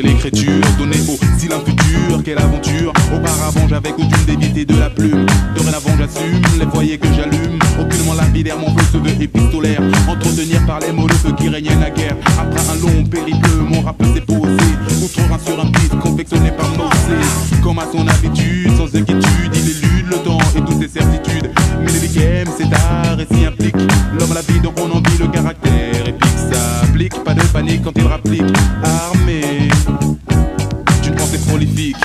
L'écriture donnée au silence futur, quelle aventure. Auparavant j'avais coutume d'éviter de la plume. Dorénavant j'assume les foyers que j'allume. Aucunement lapidaire, mon feu se veut épistolaire. Entretenir par les mots le feu qui régnait naguère. Après un long périple, mon rap s'est posé. Outre-Rhin sur un beat confectionné par Mossé. Comme à son habitude, sans inquiétude, il élude le temps et toutes ses certitudes. Mais les game, c'est art et s'y implique. L'homme à la vie dont on envie le caractère épique s'applique. Pas de panique quand il rapplique. Armé d'une pensée prolifique.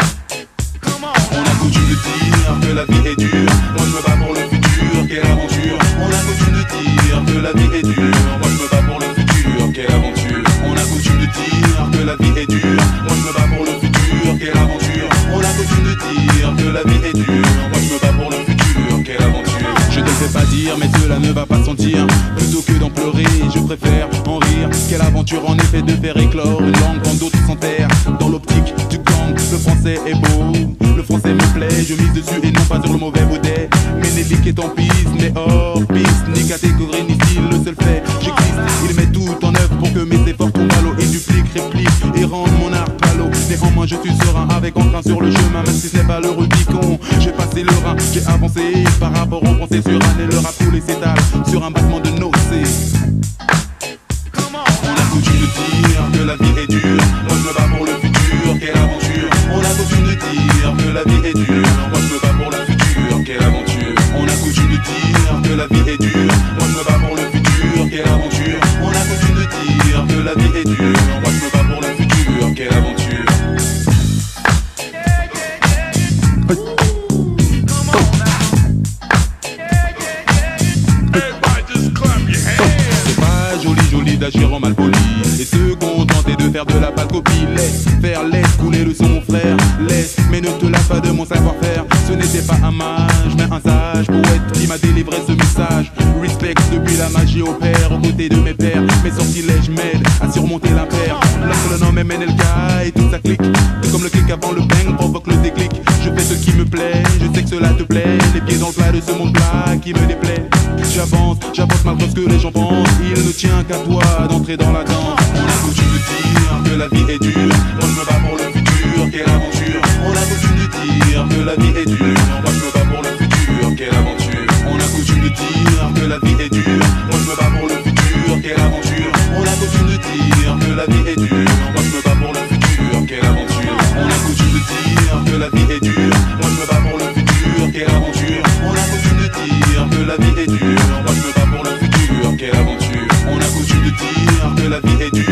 On a coutume de dire que la vie est dure. Moi je me bats pour le futur, quelle aventure. On a coutume de dire que la vie est dure. Moi je me bats pour le futur, quelle aventure. On a coutume de dire que la vie est dure. Moi je me bats pour le futur, quelle aventure. On a coutume de dire que la vie est dure. Moi je me bats pour le futur, quelle aventure. Je ne le fais pas dire, mais cela ne va pas sentir. Plutôt que d'en pleurer, je préfère en rire. Quelle aventure en effet de faire éclore une langue quand d'autres s'enterrent. Dans l'optique du gang, le français est beau. Le français me plaît, je mise dessus et non pas sur le mauvais baudet. Ménélique est en piste, mais hors piste. Ni catégorie ni style, le seul fait, j'existe. Il met tout en œuvre pour que mes efforts tombent à l'eau. Il duplique, réplique et rend mon art palo. Néanmoins je suis serein avec entrain sur le chemin. Même si ce n'est pas le Rubicon, j'ai passé le Rhin. J'ai avancé par rapport au français sur un. Et le rap coule et s'étale sur un battement de nocées. On a coutume de dire que la vie est dure. Moi je me bats pour le futur, quelle aventure. On a coutume de dire que la vie est dure. Moi je me bats pour le futur, quelle aventure. On a coutume de dire que la vie est dure. Moi je me bats pour le futur, quelle aventure. On a coutume de dire que la vie est dure. Moi je me bats pour le futur, quelle aventure. D'agir en malpoli. Et ceux qu'on tenté de faire de la pâle copie, laisse couler le son mon frère, laisse, mais ne te lasse pas de mon savoir-faire. Ce n'était pas un mage, mais un sage poète qui m'a délivré ce message. Respect depuis la magie opère aux côtés de mes pères. Mes sortilèges m'aident à surmonter l'impair. L'homme que le nom est MNLK et toute sa clique. Tout comme le clic avant le bang provoque le déclic. Je fais ce qui me plaît, je sais que cela te plaît. Les pieds dans le plat de ce monde plat qui me déplaît. J'avance malgré ce que les gens pensent. Il ne tient qu'à toi d'entrer dans la danse. On a coutume de dire que la vie est dure. Moi je me bats pour le futur, quelle aventure. On a coutume de dire que la vie est dure. Moi je me bats pour le futur, quelle aventure. On a coutume de dire que la vie est dure. Moi je me bats pour le futur, quelle aventure. On a coutume de dire que la vie est dure. Moi je me bats pour le futur, quelle aventure. On a coutume de dire que la vie est dure. Moi je me bats pour le futur, quelle aventure. On a coutume de dire que la vie est dure. Moi je me bats pour le futur, quelle aventure. On a coutume de dire que la vie est dure.